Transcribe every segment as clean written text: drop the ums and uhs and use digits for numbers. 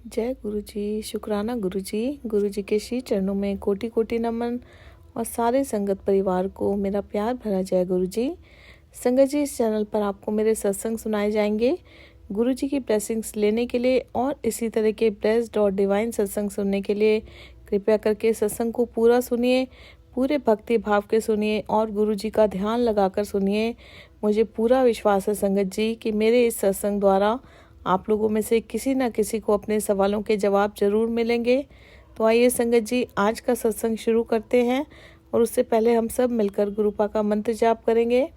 जय गुरु जी, शुक्राना गुरु जी। गुरु जी के श्री चरणों में कोटि कोटि नमन और सारे संगत परिवार को मेरा प्यार भरा जय गुरु जी। संगत जी, इस चैनल पर आपको मेरे सत्संग सुनाए जाएंगे। गुरु जी की ब्लेसिंग्स लेने के लिए और इसी तरह के ब्लेस्ड और डिवाइन सत्संग सुनने के लिए कृपया करके सत्संग को पूरा सुनिए, पूरे भक्ति भाव के सुनिए और गुरु जी का ध्यान लगाकर सुनिए। मुझे पूरा विश्वास है संगत जी कि मेरे इस सत्संग द्वारा आप लोगों में से किसी न किसी को अपने सवालों के जवाब जरूर मिलेंगे। तो आइए संगत जी, आज का सत्संग शुरू करते हैं और उससे पहले हम सब मिलकर गुरुपा का मंत्र जाप करेंगे।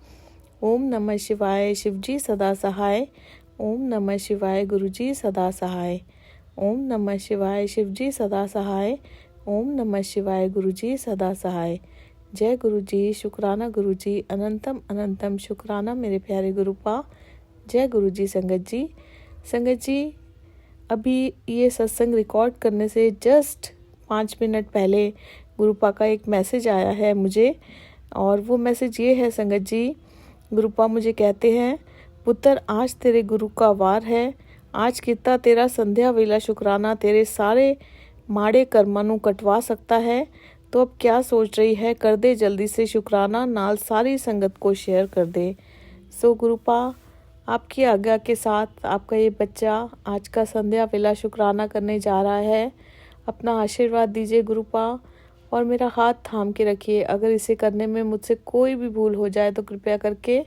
ओम नमः शिवाय, शिव जी सदा सहाय। ओम नमः शिवाय, गुरु जी सदा सहाय। ओम नमः शिवाय, शिव जी सदा सहाय। ओम नमः शिवाय, गुरु जी सदा सहाय। जय गुरु जी, शुक्राना गुरु जी, अनंतम अनंतम शुक्राना मेरे प्यारे गुरुपा। जय गुरु जी। संगत जी, अभी ये सत्संग रिकॉर्ड करने से जस्ट 5 मिनट पहले गुरुपा का एक मैसेज आया है मुझे, और वो मैसेज ये है संगत जी। गुरुपा मुझे कहते हैं, पुत्र आज तेरे गुरु का वार है। आज कितना तेरा संध्या वेला शुक्राना तेरे सारे माड़े कर्मां नू कटवा सकता है। तो अब क्या सोच रही है, कर दे जल्दी से शुक्राना, नाल सारी संगत को शेयर कर दे। सो गुरुपा, आपकी आज्ञा के साथ आपका ये बच्चा आज का संध्या वेला शुक्राना करने जा रहा है। अपना आशीर्वाद दीजिए गुरुपा और मेरा हाथ थाम के रखिए। अगर इसे करने में मुझसे कोई भी भूल हो जाए तो कृपया करके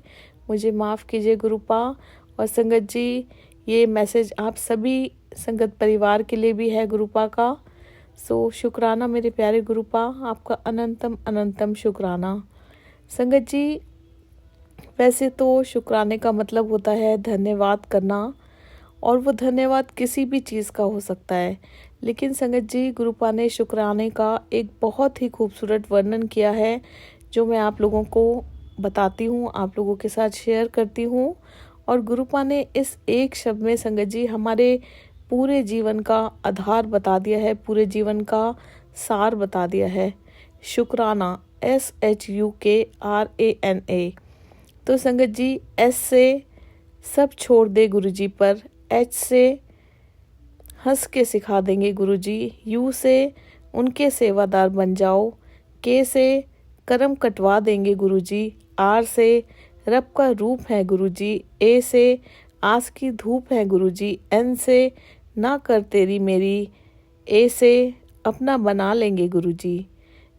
मुझे माफ़ कीजिए गुरुपा। और संगत जी, ये मैसेज आप सभी संगत परिवार के लिए भी है गुरुपा का। सो शुक्राना मेरे प्यारे गुरुपा, आपका अनंतम अनंतम शुक्राना। संगत जी, वैसे तो शुक्राने का मतलब होता है धन्यवाद करना, और वो धन्यवाद किसी भी चीज़ का हो सकता है। लेकिन संगत जी, गुरुपा ने शुक्राने का एक बहुत ही खूबसूरत वर्णन किया है, जो मैं आप लोगों को बताती हूँ, आप लोगों के साथ शेयर करती हूँ। और गुरुपा ने इस एक शब्द में संगत जी हमारे पूरे जीवन का आधार बता दिया है, पूरे जीवन का सार बता दिया है। शुक्राना, SHUKRANA। तो संगत जी, एस से सब छोड़ दे गुरु जी पर, एच से हंस के सिखा देंगे गुरु जी, यू से उनके सेवादार बन जाओ, के से कर्म कटवा देंगे गुरु जी, आर से रब का रूप है गुरु जी, ए से आस की धूप है गुरु जी, एन से ना कर तेरी मेरी, ए से अपना बना लेंगे गुरु जी।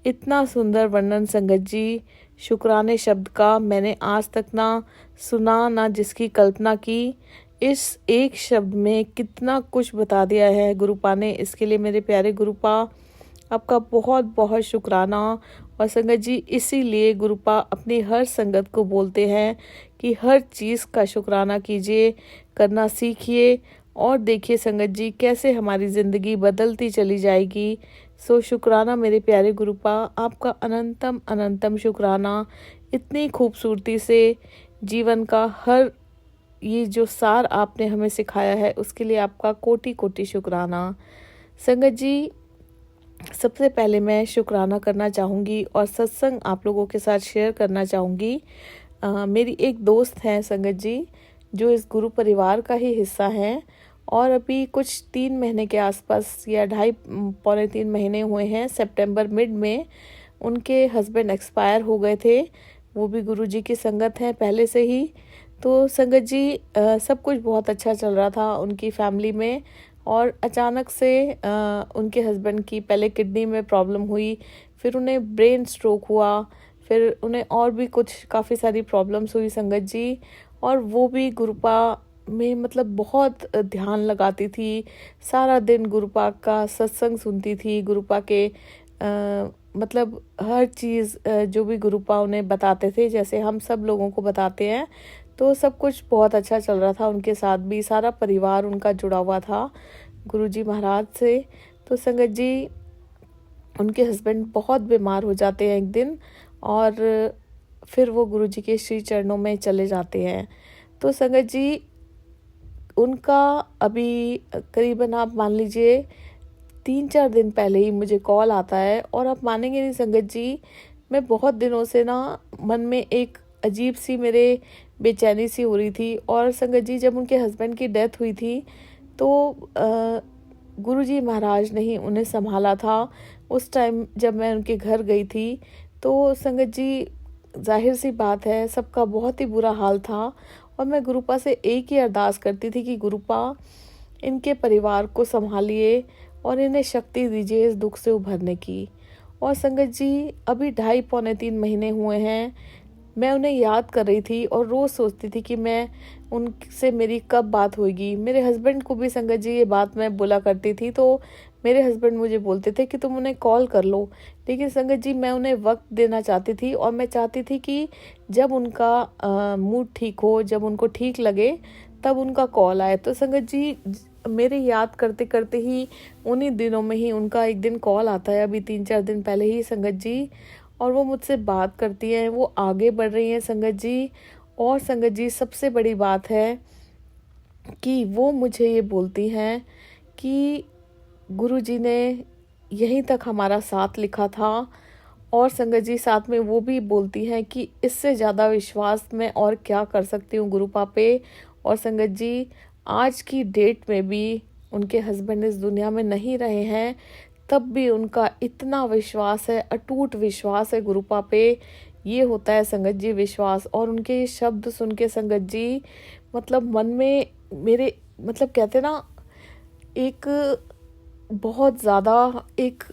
इतना सुंदर वर्णन संगत जी शुक्राने शब्द का मैंने आज तक ना सुना, ना जिसकी कल्पना की। इस एक शब्द में कितना कुछ बता दिया है गुरुपा ने। इसके लिए मेरे प्यारे गुरुपा, आपका बहुत बहुत शुक्राना। और संगत जी, इसीलिए गुरुपा अपनी हर संगत को बोलते हैं कि हर चीज़ का शुक्राना कीजिए, करना सीखिए, और देखिए संगत जी कैसे हमारी ज़िंदगी बदलती चली जाएगी। सो शुक्राना मेरे प्यारे गुरुपा, आपका अनंतम अनंतम शुक्राना। इतनी खूबसूरती से जीवन का हर ये जो सार आपने हमें सिखाया है, उसके लिए आपका कोटि कोटि शुक्राना। संगत जी, सबसे पहले मैं शुक्राना करना चाहूँगी और सत्संग आप लोगों के साथ शेयर करना चाहूँगी। मेरी एक दोस्त है संगत जी, जो इस गुरु परिवार का ही हिस्सा है, और अभी कुछ 3 महीने के आसपास या 2.5 पौने 3 महीने हुए हैं, सितंबर मिड में उनके हस्बैंड एक्सपायर हो गए थे। वो भी गुरु जी की संगत हैं पहले से ही। तो संगत जी, सब कुछ बहुत अच्छा चल रहा था उनकी फैमिली में, और अचानक से उनके हस्बैंड की पहले किडनी में प्रॉब्लम हुई, फिर उन्हें ब्रेन स्ट्रोक हुआ, फिर उन्हें और भी कुछ काफ़ी सारी प्रॉब्लम्स हुई संगत जी। और वो भी गुरुपा में मतलब बहुत ध्यान लगाती थी, सारा दिन गुरुपा का सत्संग सुनती थी, गुरुपा के मतलब हर चीज़ जो भी गुरुपा उन्हें बताते थे, जैसे हम सब लोगों को बताते हैं। तो सब कुछ बहुत अच्छा चल रहा था उनके साथ भी, सारा परिवार उनका जुड़ा हुआ था गुरुजी महाराज से। तो संगत जी, उनके हस्बैंड बहुत बीमार हो जाते हैं एक दिन, और फिर वो गुरुजी के श्री चरणों में चले जाते हैं। तो संगत जी, उनका अभी करीबन आप मान लीजिए 3-4 दिन पहले ही मुझे कॉल आता है, और आप मानेंगे नहीं संगत जी, मैं बहुत दिनों से ना मन में एक अजीब सी मेरे बेचैनी सी हो रही थी। और संगत जी, जब उनके हस्बैंड की डेथ हुई थी तो गुरुजी महाराज ने ही उन्हें संभाला था। उस टाइम जब मैं उनके घर गई थी तो संगत जी जाहिर सी बात है सबका बहुत ही बुरा हाल था और मैं गुरुपा से एक ही अरदास करती थी कि गुरुपा इनके परिवार को संभालिए और इन्हें शक्ति दीजिए इस दुख से उभरने की। और संगत जी अभी 2.5-3 महीने हुए हैं, मैं उन्हें याद कर रही थी और रोज़ सोचती थी कि मैं उनसे मेरी कब बात होगी। मेरे हस्बैंड को भी संगत जी ये बात मैं बोला करती थी तो मेरे हस्बैंड मुझे बोलते थे कि तुम उन्हें कॉल कर लो, लेकिन संगत जी मैं उन्हें वक्त देना चाहती थी और मैं चाहती थी कि जब उनका मूड ठीक हो, जब उनको ठीक लगे तब उनका कॉल आए। तो संगत जी मेरे याद करते करते ही उन्हीं दिनों में ही उनका एक दिन कॉल आता है, अभी 3-4 दिन पहले ही संगत जी, और वो मुझसे बात करती हैं, वो आगे बढ़ रही हैं संगत जी। और संगत जी सबसे बड़ी बात है कि वो मुझे ये बोलती हैं कि गुरुजी ने यहीं तक हमारा साथ लिखा था। और संगत जी साथ में वो भी बोलती हैं कि इससे ज़्यादा विश्वास मैं और क्या कर सकती हूँ गुरुपा पे। और संगत जी आज की डेट में भी उनके हस्बैंड इस दुनिया में नहीं रहे हैं, तब भी उनका इतना विश्वास है, अटूट विश्वास है गुरुपा पे। ये होता है संगत जी विश्वास। और उनके ये शब्द सुन के संगत जी मतलब मन में मेरे मतलब कहते ना एक बहुत ज़्यादा एक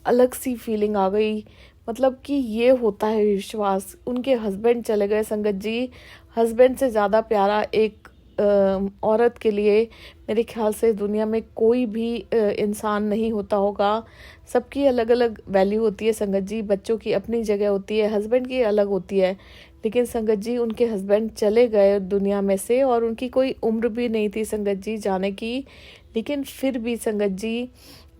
अलग सी फीलिंग आ गई, मतलब कि ये होता है विश्वास। उनके हस्बैंड चले गए संगत जी, हस्बैंड से ज़्यादा प्यारा एक औरत के लिए मेरे ख्याल से दुनिया में कोई भी इंसान नहीं होता होगा। सबकी अलग अलग वैल्यू होती है संगत जी, बच्चों की अपनी जगह होती है, हस्बैंड की अलग होती है, लेकिन संगत जी उनके हस्बैंड चले गए दुनिया में से और उनकी कोई उम्र भी नहीं थी संगत जी जाने की। लेकिन फिर भी संगत जी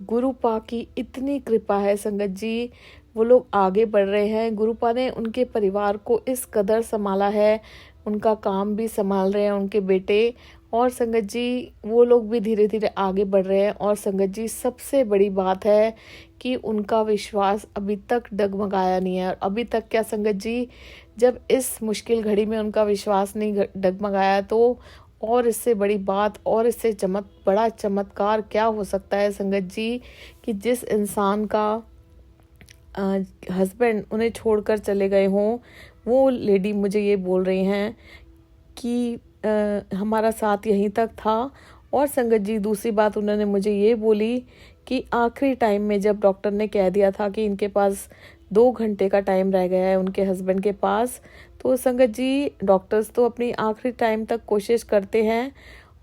गुरुपा की इतनी कृपा है संगत जी, वो लोग आगे बढ़ रहे हैं। गुरुपा ने उनके परिवार को इस कदर संभाला है, उनका काम भी संभाल रहे हैं उनके बेटे, और संगत जी वो लोग भी धीरे धीरे आगे बढ़ रहे हैं। और संगत जी सबसे बड़ी बात है कि उनका विश्वास अभी तक डगमगाया नहीं है। और अभी तक क्या संगत जी, जब इस मुश्किल घड़ी में उनका विश्वास नहीं डगमगाया तो और इससे बड़ी बात और इससे बड़ा चमत्कार क्या हो सकता है संगत जी, कि जिस इंसान का हस्बैंड उन्हें छोड़कर चले गए हों, वो लेडी मुझे ये बोल रही हैं कि हमारा साथ यहीं तक था। और संगत जी दूसरी बात उन्होंने मुझे ये बोली कि आखिरी टाइम में जब डॉक्टर ने कह दिया था कि इनके पास 2 घंटे का टाइम रह गया है उनके हस्बैंड के पास, तो संगत जी डॉक्टर्स तो अपनी आखिरी टाइम तक कोशिश करते हैं।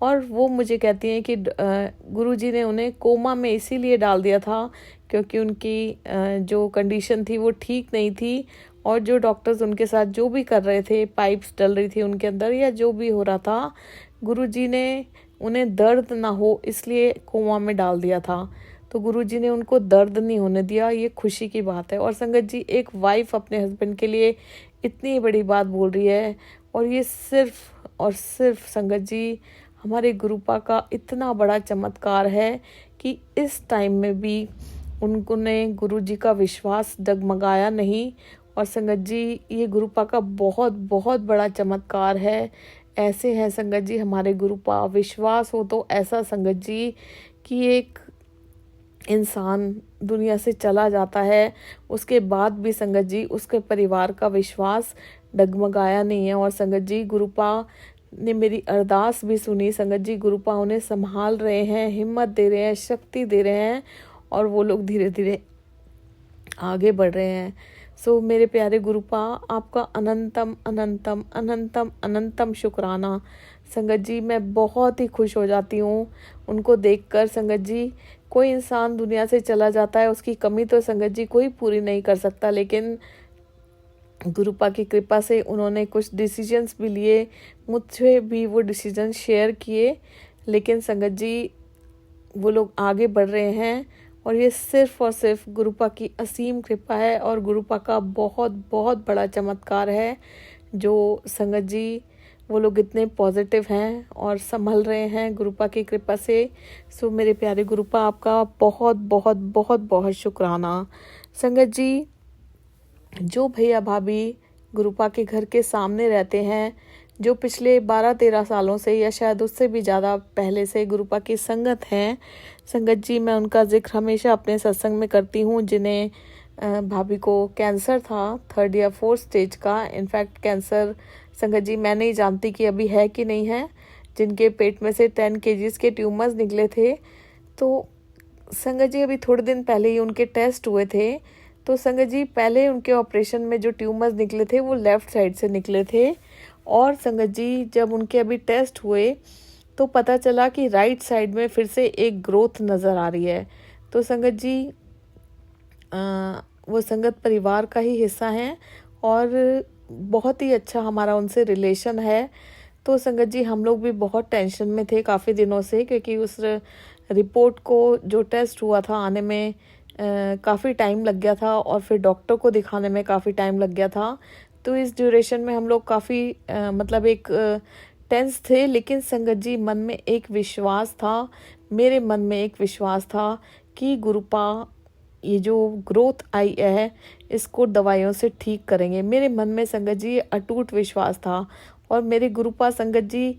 और वो मुझे कहती हैं कि गुरुजी ने उन्हें कोमा में इसीलिए डाल दिया था क्योंकि उनकी जो कंडीशन थी वो ठीक नहीं थी, और जो डॉक्टर्स उनके साथ जो भी कर रहे थे, पाइप्स डल रही थी उनके अंदर या जो भी हो रहा था, गुरुजी ने उन्हें दर्द ना हो इसलिए कोमा में डाल दिया था। तो गुरुजी ने उनको दर्द नहीं होने दिया, ये खुशी की बात है। और संगत जी एक वाइफ अपने हस्बैंड के लिए इतनी बड़ी बात बोल रही है, और ये सिर्फ और सिर्फ संगत जी हमारे गुरुपा का इतना बड़ा चमत्कार है कि इस टाइम में भी उन्होंने गुरुजी का विश्वास डगमगाया नहीं। और संगत जी ये गुरुपा का बहुत बहुत बड़ा चमत्कार है। ऐसे हैं संगत जी हमारे गुरुपा, विश्वास हो तो ऐसा संगत जी कि एक इंसान दुनिया से चला जाता है, उसके बाद भी संगत जी उसके परिवार का विश्वास डगमगाया नहीं है। और संगत जी गुरुपा ने मेरी अरदास भी सुनी संगत जी, गुरुपा उन्हें संभाल रहे हैं, हिम्मत दे रहे हैं, शक्ति दे रहे हैं, और वो लोग धीरे धीरे आगे बढ़ रहे हैं। सो मेरे प्यारे गुरुपा, आपका अनंतम अनंतम अनंतम अनंतम शुक्राना संगत जी। मैं बहुत ही खुश हो जाती हूँ उनको देखकर संगत जी। कोई इंसान दुनिया से चला जाता है, उसकी कमी तो संगत जी कोई पूरी नहीं कर सकता, लेकिन गुरुपा की कृपा से उन्होंने कुछ डिसीजंस भी लिए, मुझसे भी वो डिसीजन शेयर किए, लेकिन संगत जी वो लोग आगे बढ़ रहे हैं। और ये सिर्फ और सिर्फ गुरुपा की असीम कृपा है और गुरुपा का बहुत बहुत बड़ा चमत्कार है जो संगत जी वो लोग इतने पॉजिटिव हैं और संभल रहे हैं गुरुपा की कृपा से। सो मेरे प्यारे गुरुपा, आपका बहुत बहुत बहुत बहुत शुक्राना। संगत जी जो भैया भाभी गुरुपा के घर के सामने रहते हैं, जो पिछले 12-13 सालों से या शायद उससे भी ज़्यादा पहले से गुरुपा की संगत हैं। संगत जी, मैं उनका जिक्र हमेशा अपने सत्संग में करती हूँ, जिन्हें भाभी को कैंसर था 3rd या 4th स्टेज का। इनफैक्ट कैंसर संगत जी मैं नहीं जानती कि अभी है कि नहीं है, जिनके पेट में से 10 kgs के ट्यूमर्स निकले थे। तो संगत जी अभी थोड़े दिन पहले ही उनके टेस्ट हुए थे। तो संगत जी पहले उनके ऑपरेशन में जो ट्यूमर्स निकले थे वो लेफ़्ट साइड से निकले थे, और संगत जी जब उनके अभी टेस्ट हुए तो पता चला कि राइट साइड में फिर से एक ग्रोथ नज़र आ रही है। तो संगत जी वो संगत परिवार का ही हिस्सा हैं और बहुत ही अच्छा हमारा उनसे रिलेशन है। तो संगत जी हम लोग भी बहुत टेंशन में थे काफ़ी दिनों से, क्योंकि उस रिपोर्ट को जो टेस्ट हुआ था आने में काफ़ी टाइम लग गया था, और फिर डॉक्टर को दिखाने में काफ़ी टाइम लग गया था। तो इस ड्यूरेशन में हम लोग काफ़ी मतलब एक टेंस थे। लेकिन संगत जी मन में एक विश्वास था, मेरे मन में एक विश्वास था कि गुरुपा ये जो ग्रोथ आई है इसको दवाइयों से ठीक करेंगे। मेरे मन में संगत जी अटूट विश्वास था, और मेरे गुरुपा संगत जी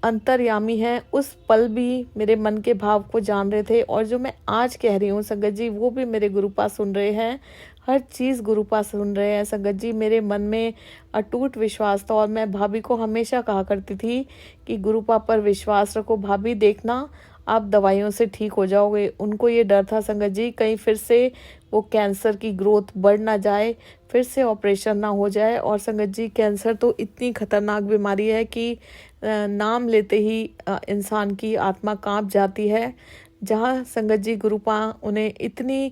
अंतर्यामी हैं, उस पल भी मेरे मन के भाव को जान रहे थे। और जो मैं आज कह रही हूँ संगत जी वो भी मेरे गुरुपा सुन रहे हैं, हर चीज़ गुरुपा सुन रहे हैं। संगत जी मेरे मन में अटूट विश्वास था, और मैं भाभी को हमेशा कहा करती थी कि गुरुपा पर विश्वास रखो भाभी, देखना आप दवाइयों से ठीक हो जाओगे। उनको ये डर था संगत जी कहीं फिर से वो कैंसर की ग्रोथ बढ़ ना जाए, फिर से ऑपरेशन ना हो जाए। और संगत जी कैंसर तो इतनी खतरनाक बीमारी है कि नाम लेते ही इंसान की आत्मा कांप जाती है। जहाँ संगत जी गुरुपा उन्हें इतनी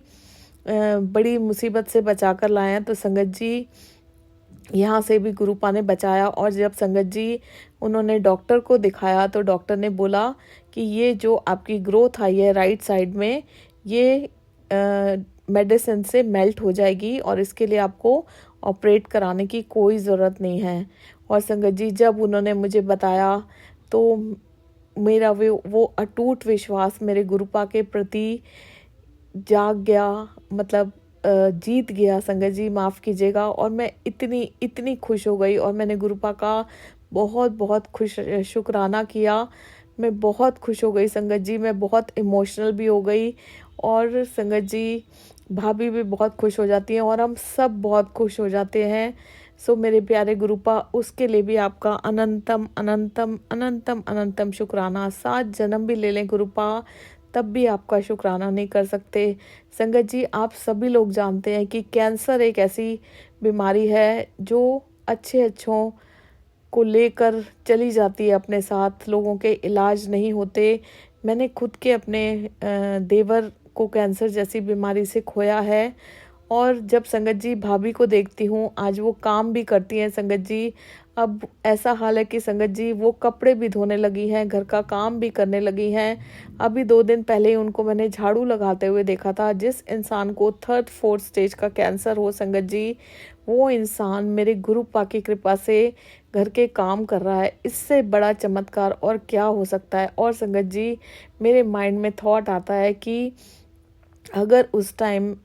बड़ी मुसीबत से बचा कर लाए हैं, तो संगत जी यहाँ से भी गुरुपा ने बचाया। और जब संगत जी उन्होंने डॉक्टर को दिखाया तो डॉक्टर ने बोला कि ये जो आपकी ग्रोथ आई है राइट साइड में, ये मेडिसिन से मेल्ट हो जाएगी और इसके लिए आपको ऑपरेट कराने की कोई ज़रूरत नहीं है। और संगत जी जब उन्होंने मुझे बताया तो मेरा वो अटूट विश्वास मेरे गुरुपा के प्रति जाग गया, मतलब जीत गया संगत जी, माफ़ कीजिएगा। और मैं इतनी खुश हो गई, और मैंने गुरुपा का बहुत शुक्राना किया। मैं बहुत खुश हो गई संगत जी, मैं बहुत इमोशनल भी हो गई, और संगत जी भाभी भी बहुत खुश हो जाती हैं, और हम सब बहुत खुश हो जाते हैं। सो मेरे प्यारे गुरुपा, उसके लिए भी आपका अनंतम अनंतम अनंतम अनंतम शुक्राना। 7 जन्म भी ले लें गुरुपा, तब भी आपका शुक्राना नहीं कर सकते। संगत जी आप सभी लोग जानते हैं कि कैंसर एक ऐसी बीमारी है जो अच्छों को लेकर चली जाती है अपने साथ, लोगों के इलाज नहीं होते। मैंने खुद के अपने देवर को कैंसर जैसी बीमारी से खोया है, और जब संगत जी भाभी को देखती हूँ, आज वो काम भी करती हैं संगत जी। अब ऐसा हाल है कि संगत जी वो कपड़े भी धोने लगी हैं, घर का काम भी करने लगी हैं। अभी 2 दिन पहले ही उनको मैंने झाड़ू लगाते हुए देखा था। जिस इंसान को 3rd 4th स्टेज का कैंसर हो संगत जी, वो इंसान मेरे गुरुपा की कृपा से घर के काम कर रहा है। इससे बड़ा चमत्कार और क्या हो सकता है। और संगत जी मेरे माइंड में थॉट आता है कि अगर उस टाइम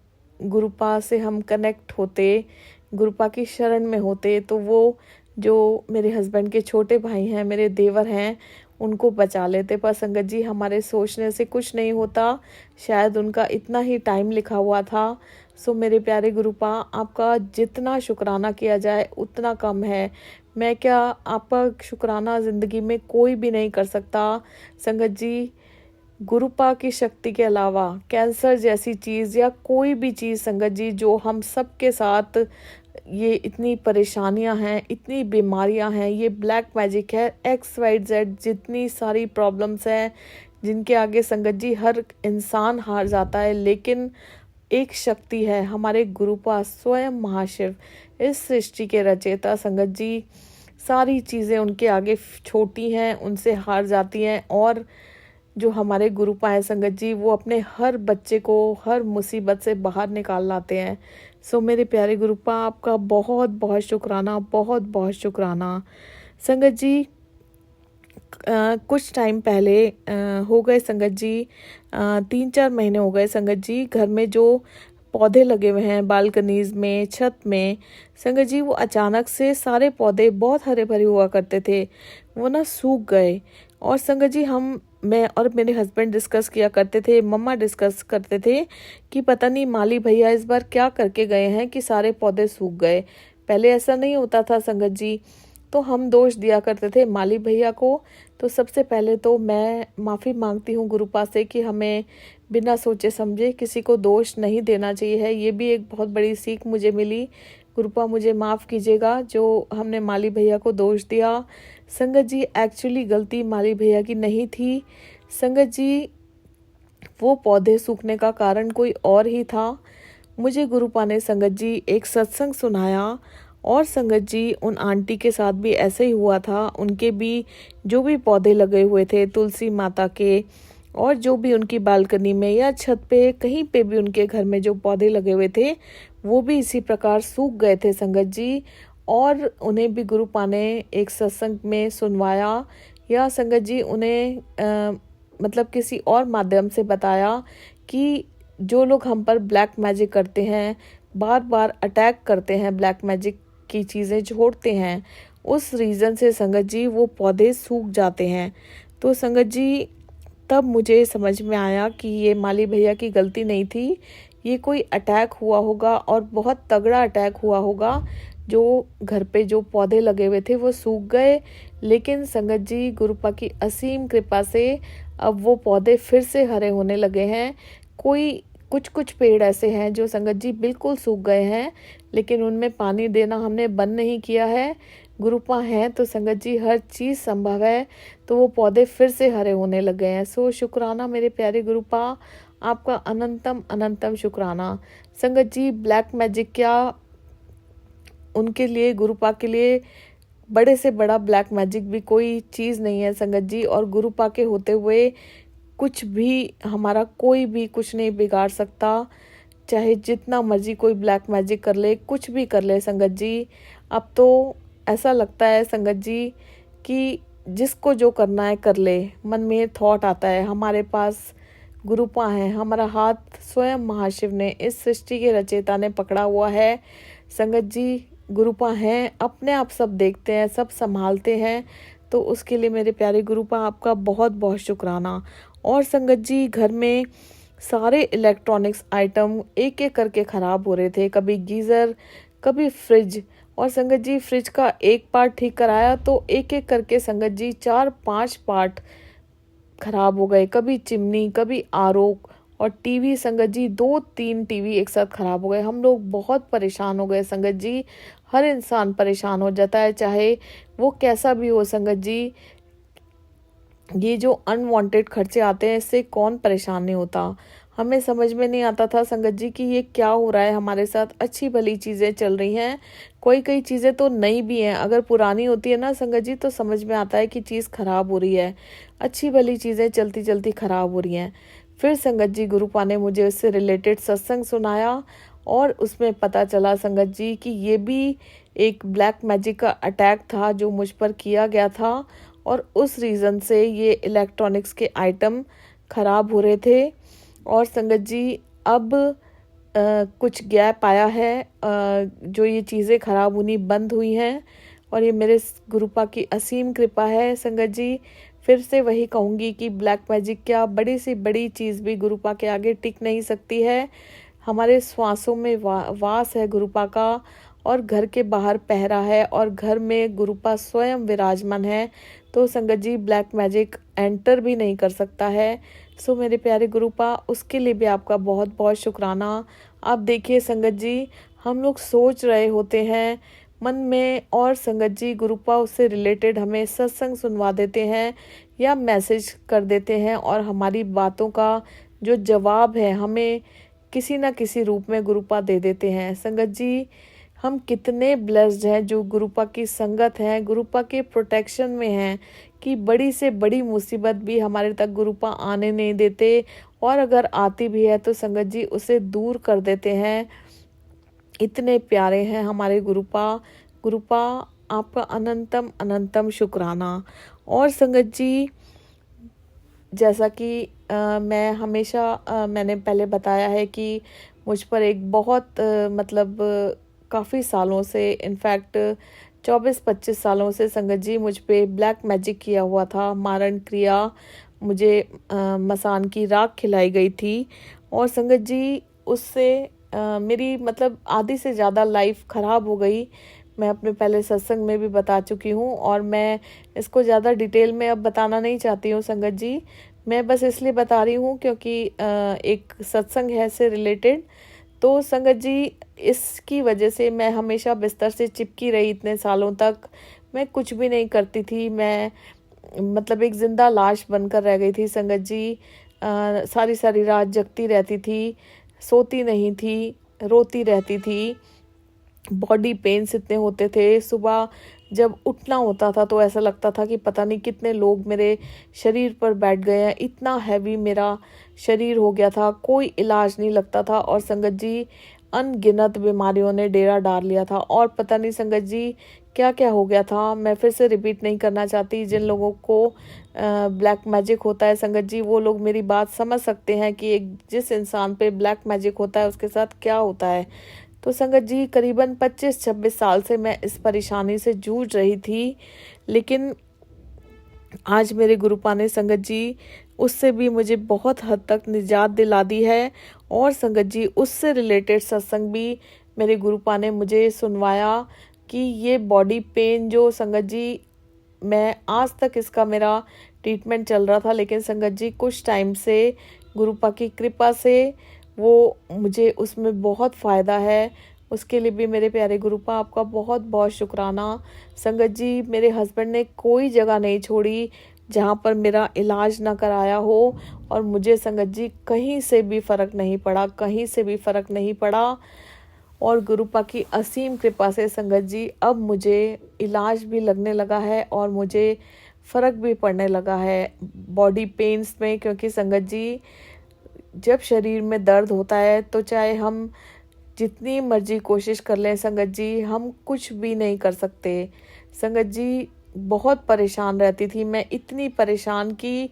गुरुपा से हम कनेक्ट होते, गुरुपा की शरण में होते, तो वो जो मेरे हस्बैंड के छोटे भाई हैं, मेरे देवर हैं, उनको बचा लेते। पर संगत जी हमारे सोचने से कुछ नहीं होता, शायद उनका इतना ही टाइम लिखा हुआ था। सो मेरे प्यारे गुरुपा, आपका जितना शुक्राना किया जाए उतना कम है। मैं क्या, आपका शुक्राना ज़िंदगी में कोई भी नहीं कर सकता। संगत जी गुरुपा की शक्ति के अलावा कैंसर जैसी चीज़ या कोई भी चीज़ संगत जी जो हम सब के साथ, ये इतनी परेशानियां हैं, इतनी बीमारियां हैं, ये ब्लैक मैजिक है, XYZ जितनी सारी प्रॉब्लम्स हैं जिनके आगे संगत जी हर इंसान हार जाता है। लेकिन एक शक्ति है, हमारे गुरुपा स्वयं महाशिव, इस सृष्टि के रचयिता संगत जी, सारी चीज़ें उनके आगे छोटी हैं, उनसे हार जाती हैं। और जो हमारे गुरुपा है संगत जी, वो अपने हर बच्चे को हर मुसीबत से बाहर निकाल लाते हैं। सो मेरे प्यारे गुरुपा, आपका बहुत शुक्राना, बहुत शुक्राना। संगत जी कुछ टाइम पहले हो गए संगत जी, 3-4 महीने हो गए संगत जी, घर में जो पौधे लगे हुए हैं बालकनीज में, छत में, संगत जी वो अचानक से सारे पौधे बहुत हरे भरे हुआ करते थे, वो ना सूख गए। और संगत जी मैं और मेरे हस्बैंड डिस्कस किया करते थे, मम्मा डिस्कस करते थे कि पता नहीं माली भैया इस बार क्या करके गए हैं कि सारे पौधे सूख गए। पहले ऐसा नहीं होता था संगत जी। तो हम दोष दिया करते थे माली भैया को। तो सबसे पहले तो मैं माफ़ी मांगती हूँ गुरुपा से कि हमें बिना सोचे समझे किसी को दोष नहीं देना चाहिए है। ये भी एक बहुत बड़ी सीख मुझे मिली। गुरुपा मुझे माफ़ कीजिएगा जो हमने माली भैया को दोष दिया। संगत जी एक्चुअली गलती माली भैया की नहीं थी। संगत जी वो पौधे सूखने का कारण कोई और ही था। मुझे गुरुपा ने संगत जी एक सत्संग सुनाया और संगत जी उन आंटी के साथ भी ऐसे ही हुआ था। उनके भी जो भी पौधे लगे हुए थे तुलसी माता के, और जो भी उनकी बालकनी में या छत पे कहीं पे भी उनके घर में जो पौधे लगे हुए थे वो भी इसी प्रकार सूख गए थे संगत जी। और उन्हें भी गुरुपा ने एक सत्संग में सुनवाया या संगत जी उन्हें मतलब किसी और माध्यम से बताया कि जो लोग हम पर ब्लैक मैजिक करते हैं, बार बार अटैक करते हैं, ब्लैक मैजिक की चीज़ें छोड़ते हैं, उस रीज़न से संगत जी वो पौधे सूख जाते हैं। तो संगत जी तब मुझे समझ में आया कि ये माली भैया की गलती नहीं थी, ये कोई अटैक हुआ होगा और बहुत तगड़ा अटैक हुआ होगा। जो घर पे जो पौधे लगे हुए थे वो सूख गए, लेकिन संगत जी गुरुपा की असीम कृपा से अब वो पौधे फिर से हरे होने लगे हैं। कुछ कुछ पेड़ ऐसे हैं जो संगत जी बिल्कुल सूख गए हैं, लेकिन उनमें पानी देना हमने बंद नहीं किया है। गुरुपा हैं तो संगत जी हर चीज़ संभव है, तो वो पौधे फिर से हरे होने लगे हैं। सो शुक्राना मेरे प्यारे गुरुपा, आपका अनंतम अनंतम शुक्राना। संगत जी ब्लैक मैजिक क्या, उनके लिए गुरुपा के लिए बड़े से बड़ा ब्लैक मैजिक भी कोई चीज़ नहीं है संगत जी। और गुरुपा के होते हुए कुछ भी हमारा कोई भी कुछ नहीं बिगाड़ सकता, चाहे जितना मर्जी कोई ब्लैक मैजिक कर ले, कुछ भी कर ले संगत जी। अब तो ऐसा लगता है संगत जी कि जिसको जो करना है कर ले। मन में थॉट आता है, हमारे पास गुरुपा है, हमारा हाथ स्वयं महाशिव ने, इस सृष्टि के रचयिता ने पकड़ा हुआ है। संगत जी गुरुपा हैं, अपने आप सब देखते हैं, सब संभालते हैं। तो उसके लिए मेरे प्यारे गुरुपा आपका बहुत बहुत शुक्राना। और संगत जी घर में सारे इलेक्ट्रॉनिक्स आइटम एक एक करके ख़राब हो रहे थे, कभी गीज़र, कभी फ्रिज। और संगत जी फ्रिज का एक पार्ट ठीक कराया तो एक एक करके संगत जी 4-5 पार्ट खराब हो गए, कभी चिमनी, कभी आरओ। और टीवी संगत जी 2-3 टीवी एक साथ खराब हो गए। हम लोग बहुत परेशान हो गए संगत जी। हर इंसान परेशान हो जाता है, चाहे वो कैसा भी हो संगत जी। ये जो अनवांटेड खर्चे आते हैं इससे कौन परेशान नहीं होता। हमें समझ में नहीं आता था संगत जी कि ये क्या हो रहा है हमारे साथ। अच्छी भली चीज़ें चल रही हैं, कई चीज़ें तो नई भी हैं। अगर पुरानी होती है ना संगत जी तो समझ में आता है कि चीज़ खराब हो रही है। अच्छी भली चीज़ें चलती चलती खराब हो रही हैं। फिर संगत जी गुरुपा ने मुझे उससे रिलेटेड सत्संग सुनाया और उसमें पता चला संगत जी कि ये भी एक ब्लैक मैजिक का अटैक था जो मुझ पर किया गया था। और उस रीज़न से ये इलेक्ट्रॉनिक्स के आइटम ख़राब हो रहे थे। और संगत जी अब कुछ गैप आया है, जो ये चीज़ें ख़राब होनी बंद हुई हैं। और ये मेरे गुरुपा की असीम कृपा है संगत जी। फिर से वही कहूँगी कि ब्लैक मैजिक क्या, बड़ी सी बड़ी चीज़ भी गुरुपा के आगे टिक नहीं सकती है। हमारे श्वासों में वास है गुरुपा का, और घर के बाहर पहरा है, और घर में गुरुपा स्वयं विराजमान है। तो संगत जी ब्लैक मैजिक एंटर भी नहीं कर सकता है। सो मेरे प्यारे गुरुपा, उसके लिए भी आपका बहुत बहुत शुक्राना। आप देखिए संगत जी, हम लोग सोच रहे होते हैं मन में, और संगत जी गुरुपा उससे रिलेटेड हमें सत्संग सुनवा देते हैं या मैसेज कर देते हैं, और हमारी बातों का जो जवाब है हमें किसी न किसी रूप में गुरुपा दे देते हैं। संगत जी हम कितने ब्लेस्ड हैं जो गुरुपा की संगत है, गुरुपा के प्रोटेक्शन में हैं, कि बड़ी से बड़ी मुसीबत भी हमारे तक गुरुपा आने नहीं देते, और अगर आती भी है तो संगत जी उसे दूर कर देते हैं। इतने प्यारे हैं हमारे गुरुपा। गुरुपा आपका अनंतम अनंतम शुक्राना। और संगत जी जैसा कि मैं हमेशा मैंने पहले बताया है कि मुझ पर एक बहुत काफ़ी सालों से, इनफैक्ट 24-25 सालों से संगत जी मुझ पे ब्लैक मैजिक किया हुआ था। मारण क्रिया, मुझे मसान की राख खिलाई गई थी और संगत जी उससे मेरी आधी से ज़्यादा लाइफ ख़राब हो गई। मैं अपने पहले सत्संग में भी बता चुकी हूँ और मैं इसको ज़्यादा डिटेल में अब बताना नहीं चाहती हूँ संगत जी। मैं बस इसलिए बता रही हूँ क्योंकि एक सत्संग है से रिलेटेड। तो संगत जी, इसकी वजह से मैं हमेशा बिस्तर से चिपकी रही इतने सालों तक। मैं कुछ भी नहीं करती थी। मैं एक जिंदा लाश बनकर रह गई थी संगत जी। सारी सारी रात जगती रहती थी, सोती नहीं थी, रोती रहती थी। बॉडी पेन्स इतने होते थे। सुबह जब उठना होता था तो ऐसा लगता था कि पता नहीं कितने लोग मेरे शरीर पर बैठ गए हैं। इतना हैवी मेरा शरीर हो गया था, कोई इलाज नहीं लगता था। और संगत जी, अनगिनत बीमारियों ने डेरा डाल लिया था और पता नहीं संगत जी क्या क्या हो गया था। मैं फिर से रिपीट नहीं करना चाहती। जिन लोगों को ब्लैक मैजिक होता है संगत जी, वो लोग मेरी बात समझ सकते हैं कि एक जिस इंसान पे ब्लैक मैजिक होता है उसके साथ क्या होता है। तो संगत जी, करीबन 25-26 साल से मैं इस परेशानी से जूझ रही थी, लेकिन आज मेरे गुरुपा ने संगत जी उससे भी मुझे बहुत हद तक निजात दिला दी है। और संगत जी, उससे रिलेटेड सत्संग भी मेरे गुरुपा ने मुझे सुनवाया कि ये बॉडी पेन जो संगत जी, मैं आज तक इसका मेरा ट्रीटमेंट चल रहा था, लेकिन संगत जी कुछ टाइम से गुरुपा की कृपा से वो मुझे उसमें बहुत फ़ायदा है। उसके लिए भी मेरे प्यारे गुरुपा आपका बहुत बहुत शुक्राना। संगत जी, मेरे हस्बैंड ने कोई जगह नहीं छोड़ी जहाँ पर मेरा इलाज ना कराया हो और मुझे संगत जी कहीं से भी फ़र्क नहीं पड़ा, कहीं से भी फ़र्क नहीं पड़ा। और गुरुपा की असीम कृपा से संगत जी अब मुझे इलाज भी लगने लगा है और मुझे फ़र्क भी पड़ने लगा है बॉडी पेन्स में। क्योंकि संगत जी, जब शरीर में दर्द होता है तो चाहे हम जितनी मर्जी कोशिश कर लें संगत जी, हम कुछ भी नहीं कर सकते। संगत जी, बहुत परेशान रहती थी मैं, इतनी परेशान कि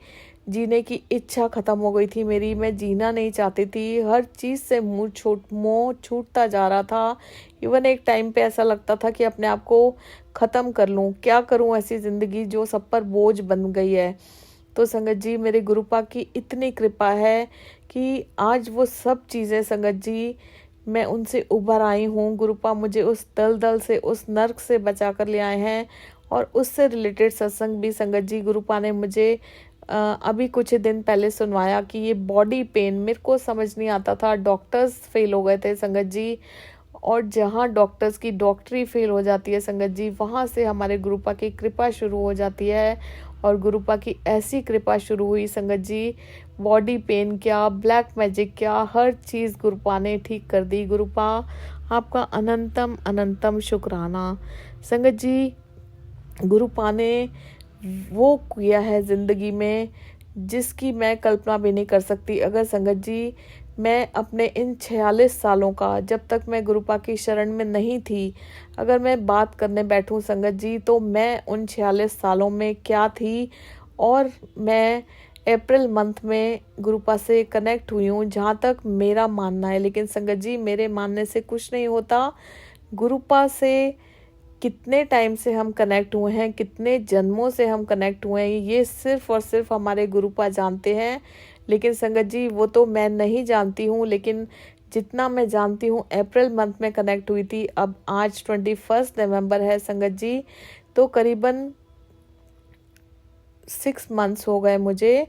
जीने की इच्छा ख़त्म हो गई थी मेरी। मैं जीना नहीं चाहती थी, हर चीज़ से मोह छूटता जा रहा था। इवन एक टाइम पे ऐसा लगता था कि अपने आप को ख़त्म कर लूँ, क्या करूँ ऐसी ज़िंदगी जो सब पर बोझ बन गई है। तो संगत जी, मेरे गुरुपा की इतनी कृपा है कि आज वो सब चीज़ें संगत जी, मैं उनसे उभर आई हूँ। गुरुपा मुझे उस दलदल से, उस नर्क से बचा कर ले आए हैं। और उससे रिलेटेड सत्संग भी संगत जी गुरुपा ने मुझे अभी कुछ दिन पहले सुनवाया कि ये बॉडी पेन, मेरे को समझ नहीं आता था। डॉक्टर्स फेल हो गए थे संगत जी, और जहाँ डॉक्टर्स की डॉक्टरी फेल हो जाती है संगत जी, वहाँ से हमारे गुरुपा की कृपा शुरू हो जाती है। और गुरुपा की ऐसी कृपा शुरू हुई संगत जी, बॉडी पेन क्या, ब्लैक मैजिक क्या, हर चीज़ गुरुपा ने ठीक कर दी। गुरुपा आपका अनंतम अनंतम शुक्राना। संगत जी, गुरुपा ने वो किया है ज़िंदगी में जिसकी मैं कल्पना भी नहीं कर सकती। अगर संगत जी, मैं अपने इन 46 सालों का, जब तक मैं गुरुपा की शरण में नहीं थी, अगर मैं बात करने बैठूं संगत जी, तो मैं उन 46 सालों में क्या थी। और मैं अप्रैल मंथ में गुरुपा से कनेक्ट हुई हूँ जहाँ तक मेरा मानना है। लेकिन संगत जी, मेरे मानने से कुछ नहीं होता। गुरुपा से कितने टाइम से हम कनेक्ट हुए हैं, कितने जन्मों से हम कनेक्ट हुए हैं, ये सिर्फ और सिर्फ हमारे गुरुपा जानते हैं। लेकिन संगत जी, वो तो मैं नहीं जानती हूँ, लेकिन जितना मैं जानती हूँ अप्रैल मंथ में कनेक्ट हुई थी। अब आज 21 नवंबर है संगत जी, तो करीबन 6 मंथ्स हो गए मुझे,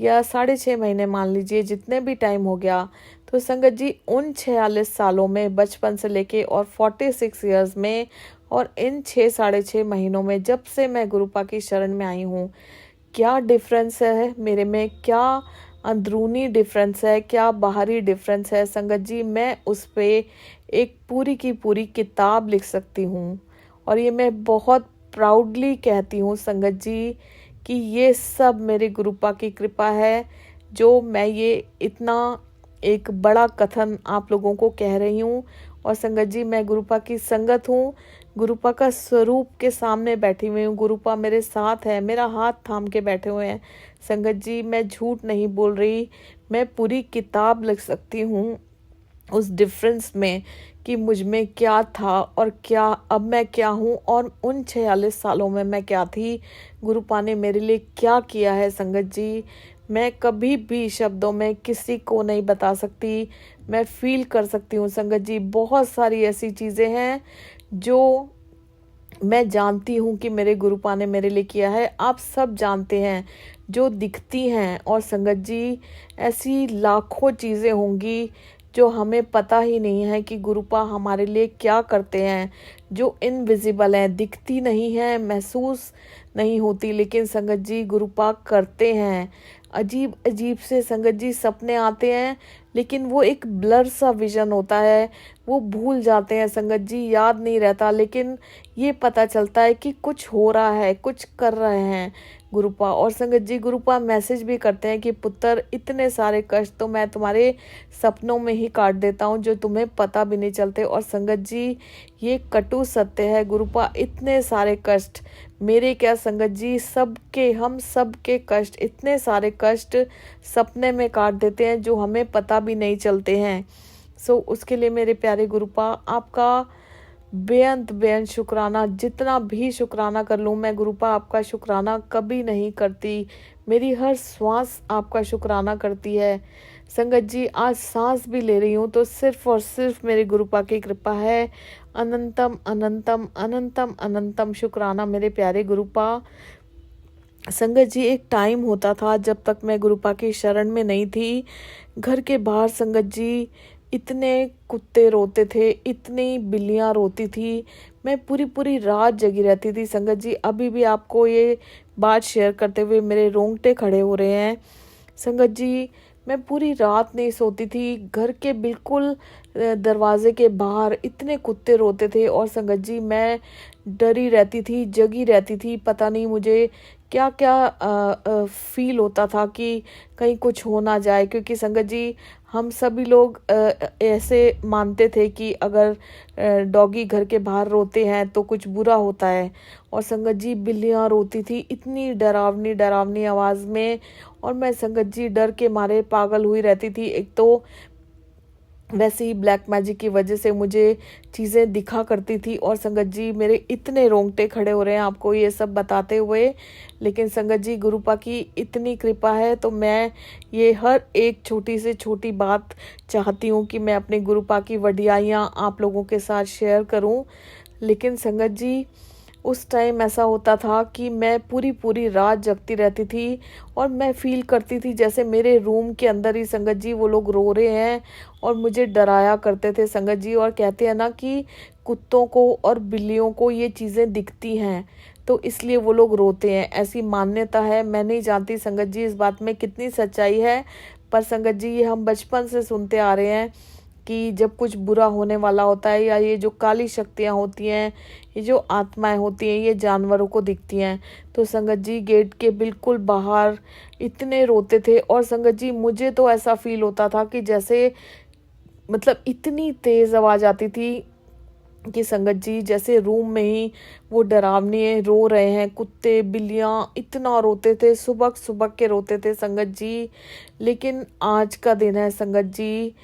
या 6.5 महीने मान लीजिए, जितने भी टाइम हो गया। तो संगत जी, उन 46 सालों में, बचपन से लेके और 46 ईयर्स में, और इन 6-6.5 महीनों में, जब से मैं गुरुपा की शरण में आई हूँ, क्या डिफरेंस है मेरे में, क्या अंदरूनी डिफरेंस है, क्या बाहरी डिफरेंस है संगत जी, मैं उस पे एक पूरी की पूरी किताब लिख सकती हूँ। और ये मैं बहुत प्राउडली कहती हूँ संगत जी कि ये सब मेरे गुरुपा की कृपा है, जो मैं ये इतना एक बड़ा कथन आप लोगों को कह रही हूँ। और संगत जी, मैं गुरुपा की संगत हूँ, गुरुपा का स्वरूप के सामने बैठी हुई हूँ। गुरुपा मेरे साथ है, मेरा हाथ थाम के बैठे हुए हैं। संगत जी, मैं झूठ नहीं बोल रही, मैं पूरी किताब लिख सकती हूँ उस डिफरेंस में कि मुझ में क्या था और क्या अब मैं क्या हूँ, और उन 46 सालों में मैं क्या थी, गुरुपा ने मेरे लिए क्या किया है संगत जी, मैं कभी भी शब्दों में किसी को नहीं बता सकती। मैं फील कर सकती हूँ संगत जी, बहुत सारी ऐसी चीज़ें हैं जो मैं जानती हूँ कि मेरे गुरुपा ने मेरे लिए किया है। आप सब जानते हैं जो दिखती हैं, और संगत जी ऐसी लाखों चीज़ें होंगी जो हमें पता ही नहीं है कि गुरुपा हमारे लिए क्या करते हैं, जो इनविजिबल हैं, दिखती नहीं है, महसूस नहीं होती, लेकिन संगत जी गुरुपा करते हैं। अजीब अजीब से संगत जी सपने आते हैं, लेकिन वो एक ब्लर सा विजन होता है, वो भूल जाते हैं संगत जी, याद नहीं रहता, लेकिन ये पता चलता है कि कुछ हो रहा है, कुछ कर रहे हैं गुरुपा। और संगत जी गुरुपा मैसेज भी करते हैं कि पुत्र, इतने सारे कष्ट तो मैं तुम्हारे सपनों में ही काट देता हूँ जो तुम्हें पता भी नहीं चलते। और संगत जी ये कटु सत्य है गुरुपा, इतने सारे कष्ट मेरे क्या संगत जी, सबके, हम सबके कष्ट, इतने सारे कष्ट सपने में काट देते हैं जो हमें पता भी नहीं चलते हैं। उसके लिए मेरे प्यारे गुरुपा आपका बेअंत बेअंत शुक्राना, जितना भी शुक्राना कर लूँ मैं गुरुपा आपका शुक्राना कभी नहीं करती। मेरी हर श्वास आपका शुक्राना करती है संगत जी। आज सांस भी ले रही हूँ तो सिर्फ और सिर्फ मेरे गुरुपा की कृपा है। अनंतम अनंतम अनंतम अनंतम शुक्राना मेरे प्यारे गुरुपा। संगत जी एक टाइम होता था जब तक मैं गुरुपा की शरण में नहीं थी, घर के बाहर संगत जी इतने कुत्ते रोते थे, इतनी बिल्लियां रोती थी, मैं पूरी पूरी रात जगी रहती थी संगत जी। अभी भी आपको ये बात शेयर करते हुए मेरे रोंगटे खड़े हो रहे हैं संगत जी। मैं पूरी रात नहीं सोती थी, घर के बिल्कुल दरवाजे के बाहर इतने कुत्ते रोते थे, और संगत जी मैं डरी रहती थी, जगी रहती थी, पता नहीं मुझे क्या क्या फील होता था कि कहीं कुछ हो ना जाए, क्योंकि संगत जी हम सभी लोग ऐसे मानते थे कि अगर डॉगी घर के बाहर रोते हैं तो कुछ बुरा होता है। और संगत जी बिल्लियाँ रोती थी इतनी डरावनी डरावनी आवाज़ में, और मैं संगत जी डर के मारे पागल हुई रहती थी। एक तो वैसे ही ब्लैक मैजिक की वजह से मुझे चीज़ें दिखा करती थी, और संगत जी मेरे इतने रोंगटे खड़े हो रहे हैं आपको ये सब बताते हुए। लेकिन संगत जी गुरुपा की इतनी कृपा है तो मैं ये हर एक छोटी से छोटी बात चाहती हूँ कि मैं अपने गुरुपा की वडियाइयाँ आप लोगों के साथ शेयर करूँ। लेकिन संगत जी उस टाइम ऐसा होता था कि मैं पूरी पूरी रात जगती रहती थी, और मैं फील करती थी जैसे मेरे रूम के अंदर ही संगत जी वो लोग रो रहे हैं, और मुझे डराया करते थे संगत जी। और कहते हैं ना कि कुत्तों को और बिल्लियों को ये चीज़ें दिखती हैं तो इसलिए वो लोग रोते हैं, ऐसी मान्यता है। मैं नहीं जानती संगत जी इस बात में कितनी सच्चाई है, पर संगत जी ये हम बचपन से सुनते आ रहे हैं कि जब कुछ बुरा होने वाला होता है, या ये जो काली शक्तियाँ होती हैं, ये जो आत्माएं होती हैं, ये जानवरों को दिखती हैं। तो संगत जी गेट के बिल्कुल बाहर इतने रोते थे, और संगत जी मुझे तो ऐसा फील होता था कि जैसे मतलब इतनी तेज आवाज आती थी कि संगत जी जैसे रूम में ही वो डरावनी रो रहे हैं, कुत्ते बिल्लियां इतना रोते थे, सुबह सुबह के रोते थे संगत जी। लेकिन आज का दिन है संगत जी,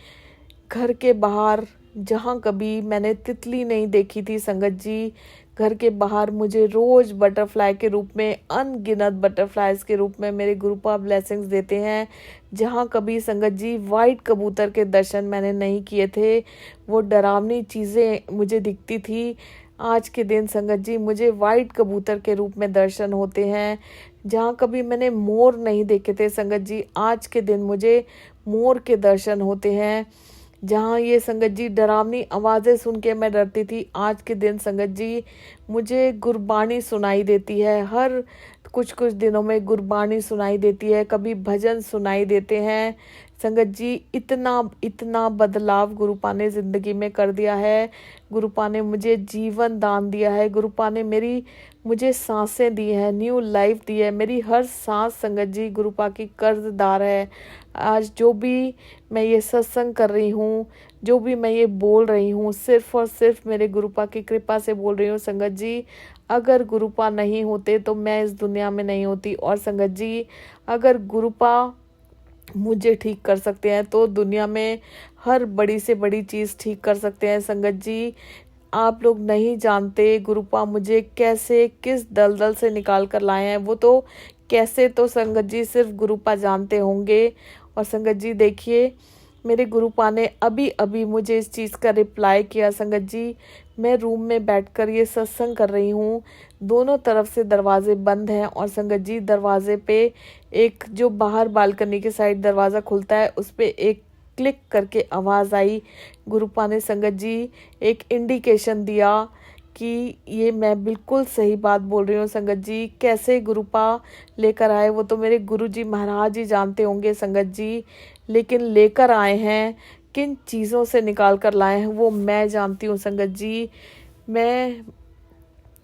घर के बाहर जहाँ कभी मैंने तितली नहीं देखी थी संगत जी, घर के बाहर मुझे रोज बटरफ्लाई के रूप में, अनगिनत बटरफ्लाइज के रूप में मेरे गुरुपा ब्लेसिंग्स देते हैं। जहाँ कभी संगत जी वाइट कबूतर के दर्शन मैंने नहीं किए थे, वो डरावनी चीज़ें मुझे दिखती थी, आज के दिन संगत जी मुझे वाइट कबूतर के रूप में दर्शन होते हैं। जहाँ कभी मैंने मोर नहीं देखे थे संगत जी, आज के दिन मुझे मोर के दर्शन होते हैं। जहाँ ये संगत जी डरावनी आवाज़ें सुन के मैं डरती थी, आज के दिन संगत जी मुझे गुरबानी सुनाई देती है। हर कुछ कुछ दिनों में गुरबानी सुनाई देती है, कभी भजन सुनाई देते हैं संगत जी। इतना इतना बदलाव गुरुपा ने ज़िंदगी में कर दिया है। गुरुपा ने मुझे जीवन दान दिया है, गुरुपा ने मुझे सांसें दी हैं, न्यू लाइफ दी है। मेरी हर सांस संगत जी गुरुपा की कर्जदार है। आज जो भी मैं ये सत्संग कर रही हूँ, जो भी मैं ये बोल रही हूँ, सिर्फ और सिर्फ मेरे गुरुपा की कृपा से बोल रही हूँ संगत जी। अगर गुरुपा नहीं होते तो मैं इस दुनिया में नहीं होती। और संगत जी अगर गुरुपा मुझे ठीक कर सकते हैं तो दुनिया में हर बड़ी से बड़ी चीज़ ठीक कर सकते हैं। संगत जी, आप लोग नहीं जानते गुरुपा मुझे कैसे किस दलदल से निकाल कर लाए हैं। वो तो कैसे तो संगत जी सिर्फ गुरुपा जानते होंगे। और संगत जी देखिए, मेरे गुरुपा ने अभी अभी मुझे इस चीज़ का रिप्लाई किया। संगत जी, मैं रूम में बैठकर ये सत्संग कर रही हूँ, दोनों तरफ से दरवाजे बंद हैं और संगत जी दरवाजे पे एक जो बाहर बालकनी के साइड दरवाज़ा खुलता है उस पे एक क्लिक करके आवाज़ आई। गुरुपा ने संगत जी एक इंडिकेशन दिया कि ये मैं बिल्कुल सही बात बोल रही हूँ। संगत जी कैसे गुरुपा लेकर आए वो तो मेरे गुरुजी महाराज ही जानते होंगे संगत जी, लेकिन लेकर आए हैं, किन चीज़ों से निकाल कर लाए हैं वो मैं जानती हूँ। संगत जी मैं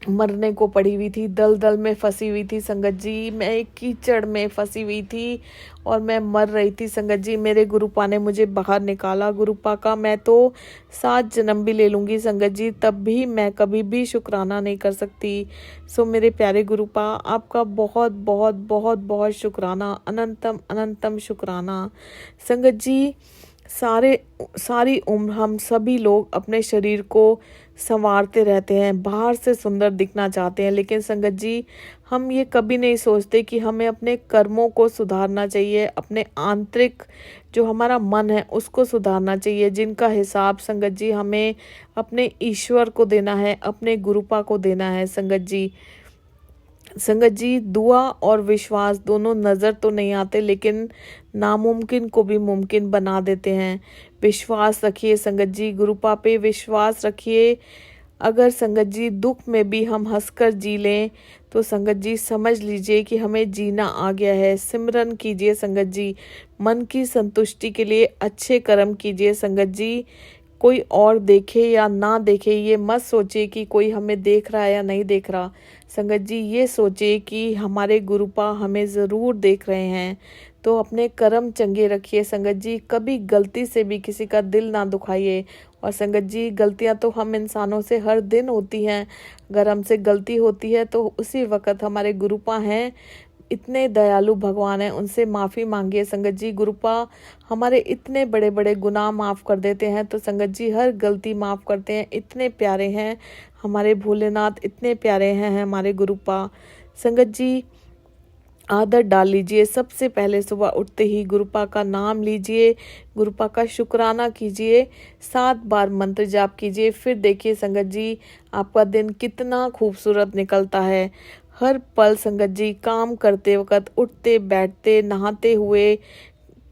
मरने को पड़ी हुई थी, दलदल में फंसी हुई थी संगत जी, मैं एक कीचड़ में फंसी हुई थी और मैं मर रही थी संगत जी। मेरे गुरुपा ने मुझे बाहर निकाला। गुरुपा का मैं तो 7 जन्म भी ले लूँगी संगत जी, तब भी मैं कभी भी शुक्राना नहीं कर सकती। सो मेरे प्यारे गुरुपा, आपका बहुत बहुत बहुत बहुत शुक्राना, अनंतम अनंतम शुक्राना। संगत जी सारी उम्र हम सभी लोग अपने शरीर को संवारते रहते हैं, बाहर से सुंदर दिखना चाहते हैं, लेकिन संगत जी हम ये कभी नहीं सोचते कि हमें अपने कर्मों को सुधारना चाहिए, अपने आंतरिक जो हमारा मन है उसको सुधारना चाहिए, जिनका हिसाब संगत जी हमें अपने ईश्वर को देना है, अपने गुरुपा को देना है। संगत जी दुआ और विश्वास दोनों नज़र तो नहीं आते, लेकिन नामुमकिन को भी मुमकिन बना देते हैं। विश्वास रखिए संगत जी, गुरुपा पे विश्वास रखिए। अगर संगत जी दुख में भी हम हंसकर जी लें तो संगत जी समझ लीजिए कि हमें जीना आ गया है। सिमरन कीजिए संगत जी, मन की संतुष्टि के लिए अच्छे कर्म कीजिए संगत जी। कोई और देखे या ना देखे ये मत सोचिए कि कोई हमें देख रहा है या नहीं देख रहा। संगत जी ये सोचिए कि हमारे गुरुपा हमें ज़रूर देख रहे हैं, तो अपने कर्म चंगे रखिए संगत जी। कभी गलती से भी किसी का दिल ना दुखाइए। और संगत जी गलतियां तो हम इंसानों से हर दिन होती हैं, अगर हमसे गलती होती है तो उसी वक्त हमारे गुरुपा हैं, इतने दयालु भगवान हैं, उनसे माफ़ी मांगिए संगत जी। गुरुपा हमारे इतने बड़े बड़े गुनाह माफ़ कर देते हैं, तो संगत जी हर गलती माफ़ करते हैं। इतने प्यारे हैं हमारे भोलेनाथ, इतने प्यारे हैं हमारे गुरुपा। संगत जी आदत डाल लीजिए, सबसे पहले सुबह उठते ही गुरुपा का नाम लीजिए, गुरुपा का शुक्राना कीजिए, 7 बार मंत्र जाप कीजिए, फिर देखिए संगत जी आपका दिन कितना खूबसूरत निकलता है। हर पल संगत जी काम करते वक्त, उठते बैठते नहाते हुए,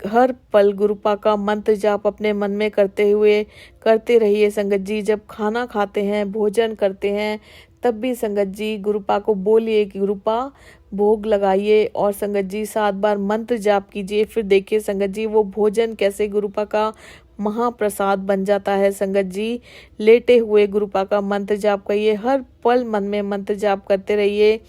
हर पल गुरुपा का मंत्र जाप अपने मन में करते रहिए संगत जी। जब खाना खाते हैं, भोजन करते हैं, तब भी संगत जी गुरुपा को बोलिए कि गुरुपा भोग लगाइए, और संगत जी 7 बार मंत्र जाप कीजिए। फिर देखिए संगत जी वो भोजन कैसे गुरुपा का महाप्रसाद बन जाता है। संगत जी लेटे हुए गुरुपा का मंत्र जाप करिए, हर पल मन में मंत्र जाप करते रहिए।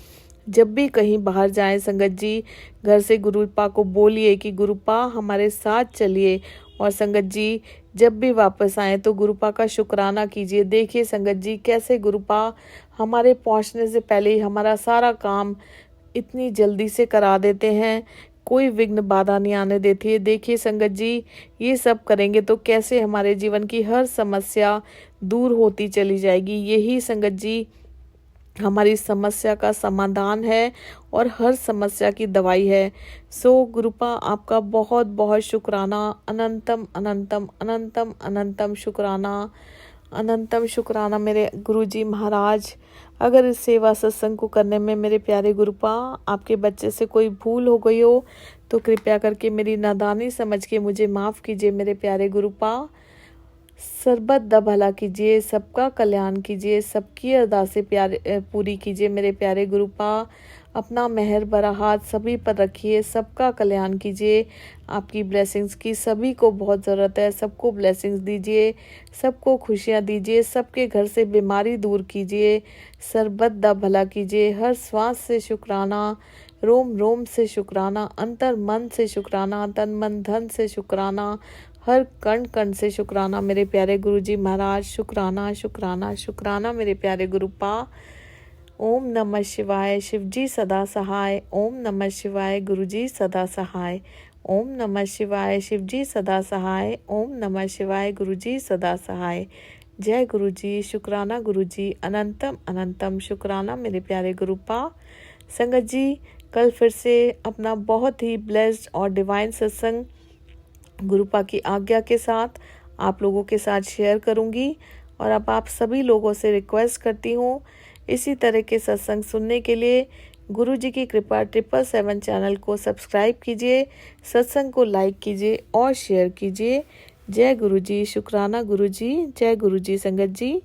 जब भी कहीं बाहर जाएं संगत जी घर से गुरुपा को बोलिए कि गुरुपा हमारे साथ चलिए, और संगत जी जब भी वापस आए तो गुरुपा का शुक्राना कीजिए। देखिए संगत जी कैसे गुरुपा हमारे पहुंचने से पहले ही हमारा सारा काम इतनी जल्दी से करा देते हैं, कोई विघ्न बाधा नहीं आने देती है। देखिए संगत जी ये सब करेंगे तो कैसे हमारे जीवन की हर समस्या दूर होती चली जाएगी। यही संगत जी हमारी समस्या का समाधान है और हर समस्या की दवाई है। सो गुरुपा आपका बहुत बहुत शुक्राना, अनंतम अनंतम अनंतम अनंतम शुक्राना, अनंतम शुक्राना मेरे गुरुजी महाराज। अगर इस सेवा सत्संग को करने में मेरे प्यारे गुरुपा आपके बच्चे से कोई भूल हो गई हो तो कृपया करके मेरी नादानी समझ के मुझे माफ़ कीजिए मेरे प्यारे गुरुपा। सर्बत दा भला कीजिए, सबका कल्याण कीजिए, सबकी अरदासें पूरी कीजिए मेरे प्यारे गुरुपा। अपना मेहर भरा हाथ सभी पर रखिए, सबका कल्याण कीजिए। आपकी ब्लेसिंग्स की सभी को बहुत ज़रूरत है, सबको ब्लेसिंग्स दीजिए, सबको खुशियाँ दीजिए, सबके घर से बीमारी दूर कीजिए, सर्बत दा भला कीजिए। हर श्वास से शुक्राना, रोम रोम से शुक्राना, अंतर मन से शुक्राना, तन मन धन से शुक्राना, हर कण कण से शुक्राना मेरे प्यारे गुरुजी महाराज। शुक्राना शुक्राना शुक्राना मेरे प्यारे गुरुपा। ओम नमः शिवाय, शिवजी सदा सहाय। ओम नमः शिवाय, गुरुजी सदा सहाय। ओम नमः शिवाय। शिव जी सदा सहाय। ओम नमः शिवाय। गुरु जी सदा सहाय। जय गुरु जी। शुक्राना गुरु जी। अनंतम अनंतम शुक्राना मेरे प्यारे गुरुपा। संगत जी, कल फिर से अपना बहुत ही ब्लेस्ड और डिवाइन सत्संग गुरुपा की आज्ञा के साथ आप लोगों के साथ शेयर करूंगी। और अब आप सभी लोगों से रिक्वेस्ट करती हूँ, इसी तरह के सत्संग सुनने के लिए गुरु जी की कृपा 777 चैनल को सब्सक्राइब कीजिए, सत्संग को लाइक कीजिए और शेयर कीजिए। जय गुरु जी। शुक्राना गुरु जी। जय गुरु जी संगत जी।